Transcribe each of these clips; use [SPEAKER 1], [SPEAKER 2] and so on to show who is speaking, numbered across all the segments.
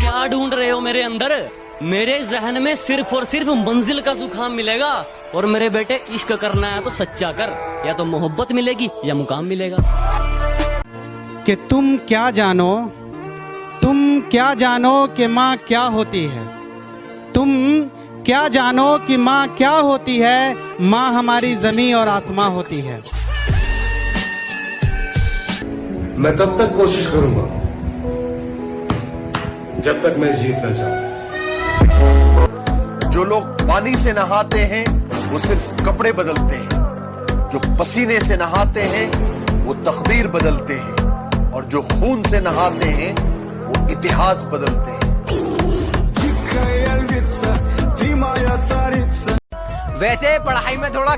[SPEAKER 1] क्या ढूंढ रहे हो मेरे अंदर? मेरे जहन में सिर्फ और सिर्फ मंजिल का जुकाम मिलेगा। और मेरे बेटे, इश्क करना है तो सच्चा कर, या तो मोहब्बत मिलेगी या मुकाम मिलेगा।
[SPEAKER 2] कि तुम क्या जानो कि माँ क्या होती है। तुम क्या जानो कि माँ क्या होती है। माँ हमारी जमीन और आसमां होती है।
[SPEAKER 3] मैं तब तक कोशिश करूंगा जब तक मैं जीत न जाऊं।
[SPEAKER 4] जो लोग पानी से नहाते हैं वो सिर्फ कपड़े बदलते हैं, जो पसीने से नहाते हैं वो तकदीर बदलते हैं, और जो खून से नहाते हैं वो इतिहास बदलते हैं।
[SPEAKER 5] वैसे पढ़ाई में थोड़ा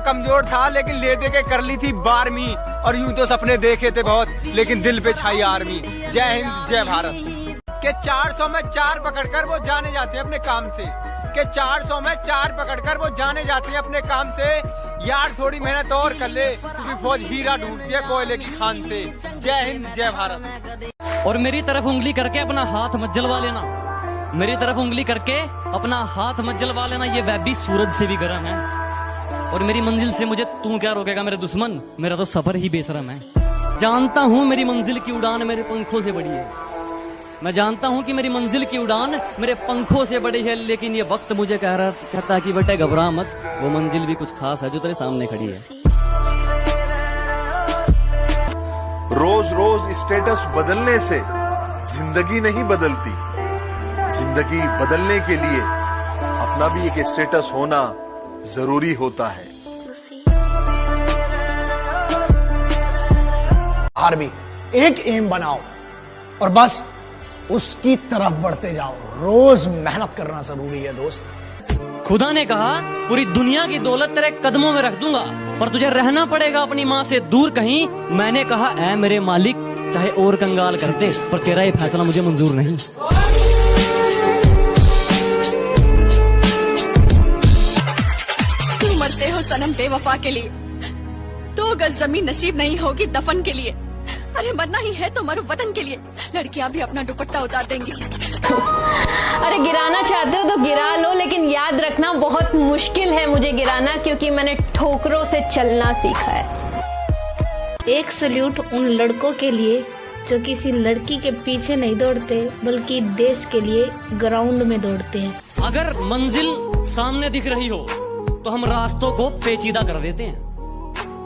[SPEAKER 5] कमजोर था, लेकिन ले दे के कर ली थी 12वीं। और यूं तो सपने देखे थे बहुत, लेकिन दिल पे छाई आर्मी। जय हिंद जय भारत। के 400 में 4 पकड़कर वो जाने जाते हैं अपने काम से। के 400 में 4 पकड़कर वो जाने जाते हैं अपने काम से। यार थोड़ी मेहनत और कर ले, क्योंकि फौज हीरा ढूंढती है कोयले की खान से। जय हिंद जय भारत।
[SPEAKER 1] और मेरी तरफ उंगली करके अपना हाथ मत जलवा लेना। मेरी तरफ उंगली करके अपना हाथ मत जलवा लेना, ये वह भी सूरज से भी गर्म है। और मेरी मंजिल से मुझे तू क्या रोकेगा मेरे दुश्मन? मेरा तो सफर ही बेशरम है। जानता हूँ मेरी मंजिल की उड़ान मेरे पंखों से बड़ी है। मैं जानता हूँ कि मेरी मंजिल की उड़ान मेरे पंखों से बड़ी है, लेकिन ये वक्त मुझे कहता है कि बेटे घबरा मत, वो मंजिल भी कुछ खास है जो तेरे सामने खड़ी है।
[SPEAKER 4] रोज रोज स्टेटस बदलने से जिंदगी नहीं बदलती। जिंदगी बदलने के लिए अपना भी एक स्टेटस होना जरूरी होता है।
[SPEAKER 6] आर्मी एक एम बनाओ और बस उसकी तरफ बढ़ते जाओ। रोज मेहनत करना जरूरी है दोस्त।
[SPEAKER 1] खुदा ने कहा पूरी दुनिया की दौलत तेरे कदमों में रख दूंगा, पर तुझे रहना पड़ेगा अपनी माँ से दूर कहीं। मैंने कहा ऐ मेरे मालिक, चाहे और कंगाल कर दे, पर तेरा ये फैसला मुझे मंजूर नहीं।
[SPEAKER 7] तुम मरते हो सनम बेवफा के लिए, 2 गज जमीन नसीब नहीं होगी दफन के लिए। अरे मरना ही है तो मरो वतन के लिए। लड़कियां भी अपना दुपट्टा उतार देंगी।
[SPEAKER 8] अरे गिराना चाहते हो तो गिरा लो, लेकिन याद रखना बहुत मुश्किल है मुझे गिराना, क्योंकि मैंने ठोकरों से चलना सीखा है।
[SPEAKER 9] एक सल्यूट उन लड़कों के लिए जो किसी लड़की के पीछे नहीं दौड़ते, बल्कि देश के लिए ग्राउंड में दौड़ते हैं।
[SPEAKER 1] अगर मंजिल सामने दिख रही हो तो हम रास्तों को पेचीदा कर देते हैं।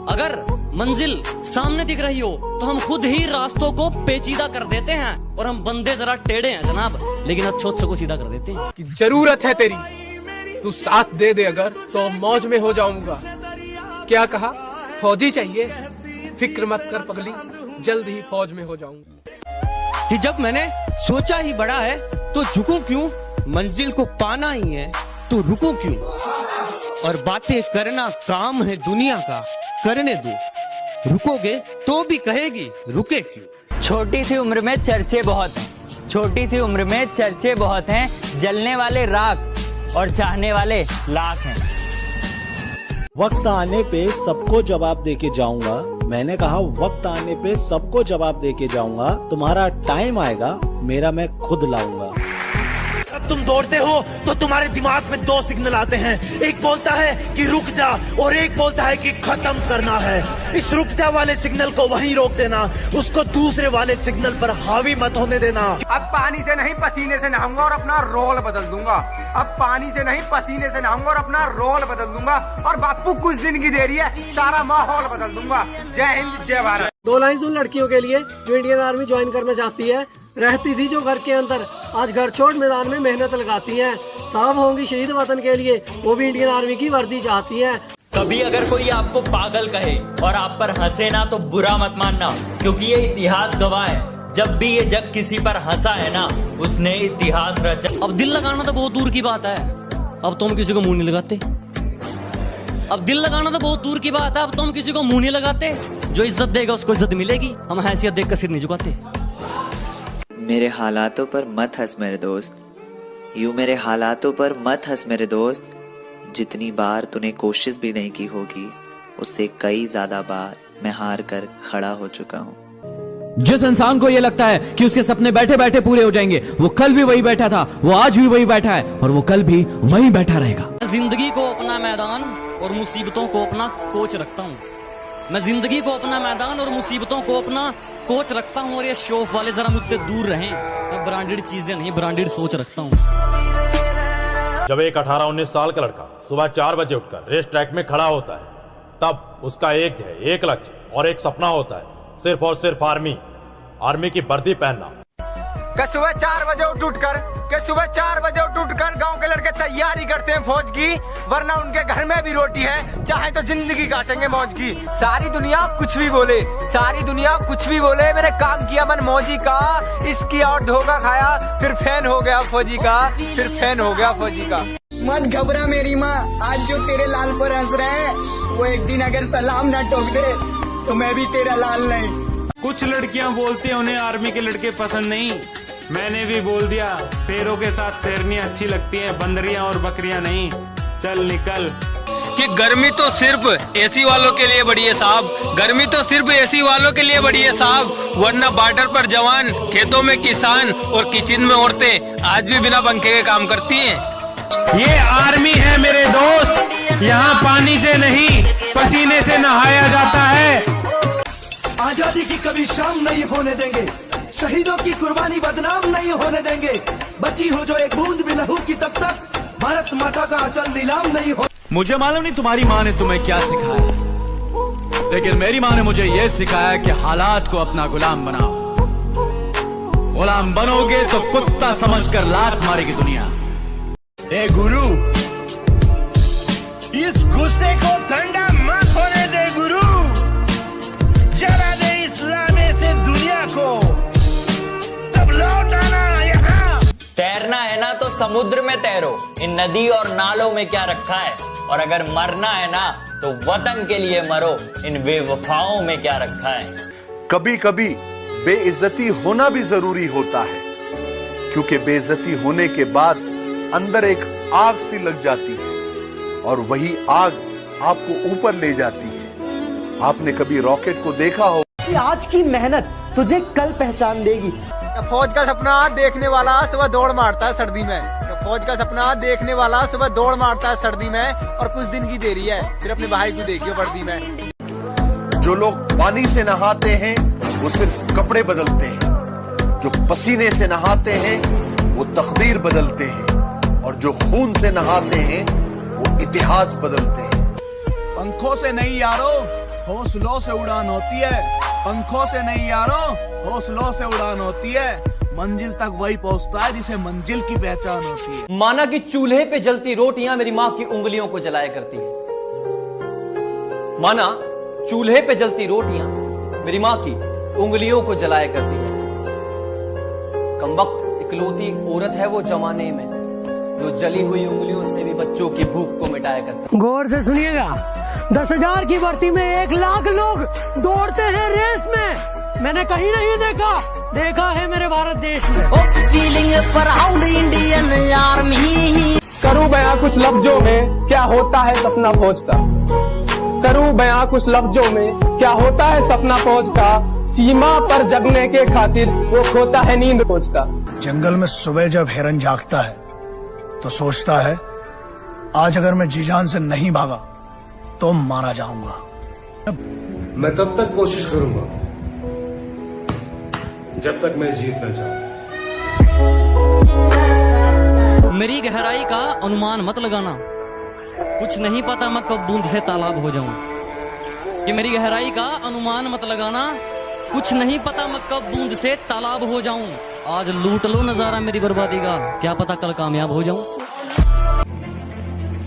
[SPEAKER 1] अगर मंजिल सामने दिख रही हो तो हम खुद ही रास्तों को पेचीदा कर देते हैं। और हम बंदे जरा टेढ़े हैं जनाब, लेकिन अच्छों को सीधा कर देते हैं।
[SPEAKER 5] कि जरूरत है तेरी, तू साथ दे दे अगर, तो मौज में हो जाऊंगा। क्या कहा? फौजी चाहिए? फिक्र मत कर पगली, जल्द ही फौज में हो जाऊंगा।
[SPEAKER 10] कि जब मैंने सोचा ही बड़ा है तो झुकूं क्यों, मंजिल को पाना ही है तो रुकूं क्यों। और बातें करना काम है दुनिया का, करने दो, रुकोगे तो भी कहेगी रुके क्यों।
[SPEAKER 5] छोटी सी उम्र में चर्चे बहुत हैं, छोटी सी उम्र में चर्चे बहुत हैं। जलने वाले राख और चाहने वाले लाख हैं।
[SPEAKER 11] वक्त आने पे सबको जवाब देके जाऊंगा। मैंने कहा वक्त आने पे सबको जवाब देके जाऊंगा। तुम्हारा टाइम आएगा, मेरा मैं खुद लाऊंगा।
[SPEAKER 12] जब तुम दौड़ते हो तो तुम्हारे दिमाग में 2 सिग्नल आते हैं। एक बोलता है कि रुक जा और एक बोलता है कि खत्म करना है। इस रुक जा वाले सिग्नल को वहीं रोक देना, उसको दूसरे वाले सिग्नल पर हावी मत होने देना।
[SPEAKER 5] अब पानी से नहीं पसीने से नहाऊंगा और अपना रोल बदल दूंगा। अब पानी से नहीं पसीने से नहाऊंगा और अपना रोल बदल दूंगा। और बापू कुछ दिन की देरी है, सारा माहौल बदल दूंगा। जय हिंद जय भारत।
[SPEAKER 13] 2 लाइन उन लड़कियों के लिए जो इंडियन आर्मी ज्वाइन करना चाहती है। रहती थी जो घर के अंदर, आज घर छोड़ मैदान में मेहनत लगाती हैं। साफ होंगी शहीद वतन के लिए, वो भी इंडियन आर्मी की वर्दी चाहती हैं।
[SPEAKER 14] कभी अगर कोई आपको पागल कहे और आप पर हंसे ना तो बुरा मत मानना, क्योंकि ये इतिहास गवाह है। जब भी ये जग किसी पर हंसा है ना, उसने इतिहास रचा।
[SPEAKER 1] अब दिल लगाना तो बहुत दूर की बात है, अब तुम किसी को मुंह नहीं लगाते। अब दिल लगाना तो बहुत दूर की बात है, अब तुम किसी को मुंह नहीं लगाते। जो इज्जत देगा उसको इज्जत मिलेगी, हम हैसियत देख कर सिर नहीं झुकाते।
[SPEAKER 15] मेरे हालातों पर मत हंस मेरे दोस्त, यूं मेरे हालातों पर मत हंस मेरे दोस्त। जितनी बार तूने कोशिश भी नहीं की होगी, उससे कई ज्यादा बार मैं हार कर खड़ा हो चुका हूँ।
[SPEAKER 16] जिस इंसान को यह लगता है कि उसके सपने बैठे बैठे पूरे हो जाएंगे, वो कल भी वही बैठा था, वो आज भी वही बैठा है और वो कल भी वही बैठा रहेगा।
[SPEAKER 1] जिंदगी को अपना मैदान और मुसीबतों को अपना कोच रखता हूँ। मैं जिंदगी को अपना मैदान और मुसीबतों को अपना कोच रखता हूँ। और ये शो ऑफ वाले जरा मुझसे दूर रहें। मैं ब्रांडेड चीजें नहीं, ब्रांडेड सोच रखता हूँ।
[SPEAKER 17] जब एक 18-19 साल का लड़का सुबह 4 बजे उठकर रेस ट्रैक में खड़ा होता है, तब उसका एक लक्ष्य और एक सपना होता है, सिर्फ और सिर्फ आर्मी की वर्दी पहनना।
[SPEAKER 5] सुबह 4 बजे उठ गांव के लड़के तैयारी करते हैं फौज की, वरना उनके घर में भी रोटी है, चाहे तो जिंदगी काटेंगे मौज की। सारी दुनिया कुछ भी बोले, मैंने काम किया मन मौजी का, इसकी और धोखा खाया, फिर फैन हो गया फौजी का।
[SPEAKER 18] मत घबरा मेरी माँ, आज जो तेरे लाल पर हंस रहे हैं, वो एक दिन अगर सलाम ना ठोक दे तो मैं भी तेरा लाल नहीं।
[SPEAKER 19] कुछ लड़कियां बोलती हैं उन्हें आर्मी के लड़के पसंद नहीं। मैंने भी बोल दिया, शेरों के साथ शेरनियां अच्छी लगती हैं, बंदरियां और बकरियां नहीं। चल निकल।
[SPEAKER 20] कि गर्मी तो सिर्फ एसी वालों के लिए बड़ी है साहब, गर्मी तो सिर्फ एसी वालों के लिए बड़ी है साहब, वरना बॉर्डर पर जवान, खेतों में किसान और किचन में औरतें आज भी बिना पंखे के काम करती हैं।
[SPEAKER 19] ये आर्मी है मेरे दोस्त, यहाँ पानी से नहीं पसीने से नहाया जाता है।
[SPEAKER 12] आजादी की कभी शाम नहीं होने देंगे, शहीदों की कुर्बानी बदनाम नहीं होने देंगे। बची हो जो एक बूंद भी लहू की, तब तक भारत माता का अचल नीलाम नहीं हो।
[SPEAKER 16] मुझे मालूम नहीं तुम्हारी माँ ने तुम्हें क्या सिखाया, लेकिन मेरी माँ ने मुझे यह सिखाया कि हालात को अपना गुलाम बनाओ। गुलाम बनोगे तो कुत्ता समझकर लात मारेगी दुनिया।
[SPEAKER 12] ए गुरु, इस गुस्से को ठंडा मत होने दे गुरु, जला दे इस्लाम से दुनिया को, तब लौट आना यहाँ।
[SPEAKER 14] तैरना है ना तो समुद्र में तैरो, इन नदी और नालों में क्या रखा है। और अगर मरना है ना तो वतन के लिए मरो, इन बेवफाओं में क्या रखा है।
[SPEAKER 4] कभी कभी बेइज्जती होना भी जरूरी होता है, क्योंकि बेइज्जती होने के बाद अंदर एक आग सी लग जाती है और वही आग आपको ऊपर ले जाती है। आपने कभी रॉकेट को देखा हो?
[SPEAKER 18] आज की मेहनत तुझे कल पहचान देगी।
[SPEAKER 5] फौज का सपना देखने वाला सुबह दौड़ मारता है सर्दी में, फौज का सपना देखने वाला सुबह दौड़ मारता है सर्दी में, और कुछ दिन की देरी है, फिर अपने भाई को देखियो वर्दी में।
[SPEAKER 4] जो लोग पानी से नहाते हैं वो सिर्फ कपड़े बदलते हैं, जो पसीने से नहाते हैं वो तकदीर बदलते हैं, और जो खून से नहाते हैं वो इतिहास बदलते हैं।
[SPEAKER 21] पंखों से नहीं यारो, हौसलों से उड़ान होती है। पंखों से नहीं यारो, हौसलों से उड़ान होती है। मंजिल तक वही पहुंचता है जिसे मंजिल की पहचान होती है।
[SPEAKER 1] माना कि चूल्हे पे जलती रोटियां मेरी माँ की उंगलियों को जलाया करती है। माना चूल्हे पे जलती रोटियां मेरी माँ की उंगलियों को जलाया करती है। कमबख्त इकलौती औरत है वो जमाने में, जो जली हुई उंगलियों से भी बच्चों की भूख को मिटाया करती है।
[SPEAKER 13] गौर से सुनिएगा, 10,000 की भर्ती में 1 लाख लोग दौड़ते हैं रेस में। मैंने कहीं नहीं देखा है मेरे भारत देश में।
[SPEAKER 18] Feeling proud Indian army.
[SPEAKER 13] करूं बयां कुछ लफ्जों में क्या होता है सपना फौज का, करूं बयां कुछ लफ्जों में क्या होता है सपना फौज का। सीमा पर जगने के खातिर वो खोता है नींद फौज का।
[SPEAKER 6] जंगल में सुबह जब हिरन जागता है तो सोचता है, आज अगर मैं जी जान से नहीं भागा तो मारा जाऊंगा।
[SPEAKER 3] मैं तब तक कोशिश करूंगा जब तक मैं जीत न जाऊं।
[SPEAKER 1] मेरी गहराई का अनुमान मत लगाना, कुछ नहीं पता मैं कब बूंद से तालाब हो जाऊं। ये मेरी गहराई का अनुमान मत लगाना, कुछ नहीं पता मैं कब बूंद से तालाब हो जाऊं। आज लूट लो नजारा मेरी बर्बादी का, क्या पता कल कामयाब हो जाऊं।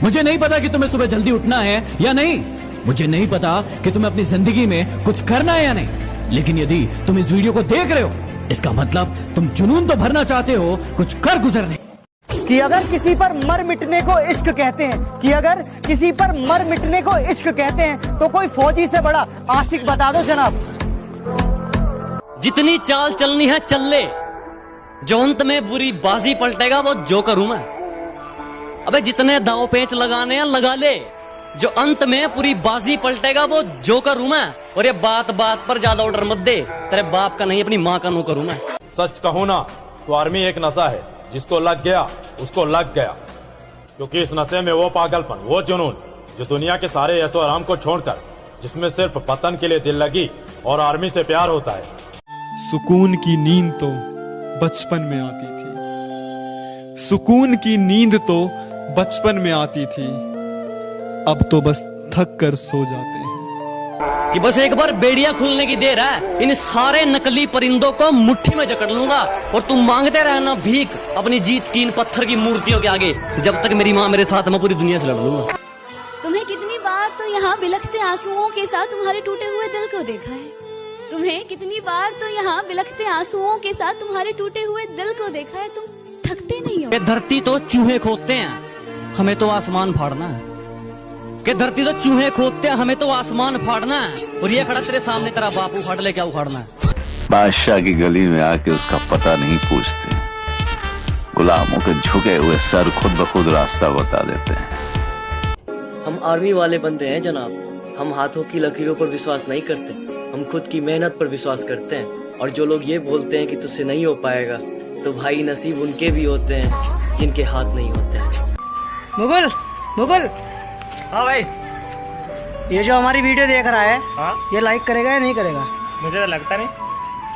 [SPEAKER 16] मुझे नहीं पता कि तुम्हें सुबह जल्दी उठना है या नहीं, मुझे नहीं पता कि तुम्हें अपनी जिंदगी में कुछ करना है या नहीं, लेकिन यदि तुम इस वीडियो को देख रहे हो, इसका मतलब तुम जुनून तो भरना चाहते हो, कुछ कर गुजरने।
[SPEAKER 18] कि अगर किसी पर मर मिटने को इश्क कहते हैं, कि अगर किसी पर मर मिटने को इश्क कहते हैं, तो कोई फौजी से बड़ा आशिक बता दो जनाब।
[SPEAKER 1] जितनी चाल चलनी है चल ले, जो अंत में बुरी बाजी पलटेगा वो जोकर हूं मैं। अबे जितने दाव पेंच लगाने हैं लगा ले, जो अंत में पूरी बाजी पलटेगा वो जोकर हूं मैं। और ये बात बात पर ज्यादा ऑर्डर मत दे, तेरे बाप का नहीं अपनी माँ का नौकर हूं मैं।
[SPEAKER 17] सच कहूँ ना तो आर्मी एक नशा है, जिसको लग गया उसको लग गया। क्योंकि इस नशे में वो पागलपन, वो जुनून जो दुनिया के सारे ऐशो आराम को छोड़कर, जिसमें सिर्फ पतन के लिए दिल लगी और आर्मी से प्यार होता है।
[SPEAKER 2] सुकून की नींद तो बचपन में आती थी, सुकून की नींद तो बचपन में आती थी, अब तो बस थक कर सो जाते हैं।
[SPEAKER 1] कि बस एक बार बेड़िया खुलने की देर है, इन सारे नकली परिंदों को मुट्ठी में जकड़ लूंगा और तुम मांगते रहना भीख अपनी जीत की इन पत्थर की मूर्तियों के आगे, जब तक मेरी माँ मेरे साथ मैं पूरी दुनिया से लड़ लूंगा।
[SPEAKER 7] तुम्हें कितनी बार तो यहाँ बिलखते आंसुओं के साथ तुम्हारे टूटे हुए दिल को देखा है। तुम्हें कितनी बार तो यहाँ बिलखते आंसुओं के साथ तुम्हारे टूटे हुए दिल को देखा है। तुम थकते नहीं हो।
[SPEAKER 1] ये धरती तो चूहे खोदते हैं, हमें तो आसमान फाड़ना है। कि धरती तो चूहे खोदते हैं, हमें तो आसमान फाड़ना है। और ये खड़ा तेरे सामने तेरा बाप उखाड़ ले, क्या उखाड़ना है?
[SPEAKER 22] बादशाह की गली में आके उसका पता नहीं पूछते, गुलामों के झुके हुए सर खुद ब खुद रास्ता बता देते हैं।
[SPEAKER 23] हम आर्मी वाले बंदे हैं जनाब, हम हाथों की लकीरों पर विश्वास नहीं करते, हम खुद की मेहनत पर विश्वास करते हैं। और जो लोग ये बोलते हैं कि तुझसे नहीं हो पाएगा, तो भाई नसीब उनके भी होते हैं जिनके हाथ नहीं होते हैं।
[SPEAKER 18] मुगल, मुगल। हाँ भाई, ये जो हमारी वीडियो देख रहा है, हाँ? ये लाइक करेगा या नहीं करेगा?
[SPEAKER 24] मुझे तो लगता नहीं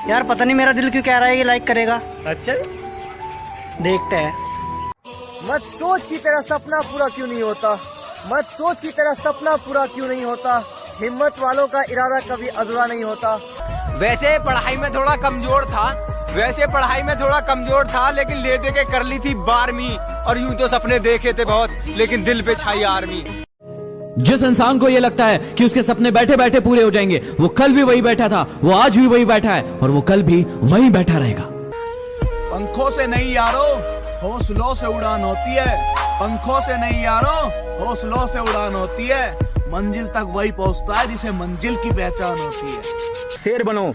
[SPEAKER 18] यार, पता नहीं मेरा दिल क्यों कह रहा है ये लाइक करेगा।
[SPEAKER 24] अच्छा,
[SPEAKER 18] देखते हैं।
[SPEAKER 25] मत सोच की तेरा सपना पूरा क्यों नहीं होता, मत सोच की तेरा सपना पूरा क्यों नहीं होता, हिम्मत वालों का इरादा कभी अधूरा नहीं होता।
[SPEAKER 5] वैसे पढ़ाई में थोड़ा कमजोर था, लेकिन ले दे के कर ली थी 12वीं। और यूं तो सपने देखे थे बहुत, लेकिन दिल पे छाई आर्मी।
[SPEAKER 26] जिस इंसान को ये लगता है कि उसके सपने बैठे बैठे पूरे हो जाएंगे, वो कल भी वही बैठा था, वो आज भी वही बैठा है और वो कल भी वही बैठा रहेगा।
[SPEAKER 21] पंखों से नहीं यारो, हौसलों से उड़ान होती है। पंखों से नहीं यारो, हौसलों से उड़ान होती है। मंजिल तक वही पहुंचता है जिसे मंजिल की पहचान होती है।
[SPEAKER 18] शेर बनो,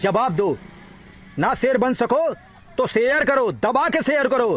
[SPEAKER 18] जवाब दो। ना शेर बन सको तो शेयर करो, दबा के शेयर करो।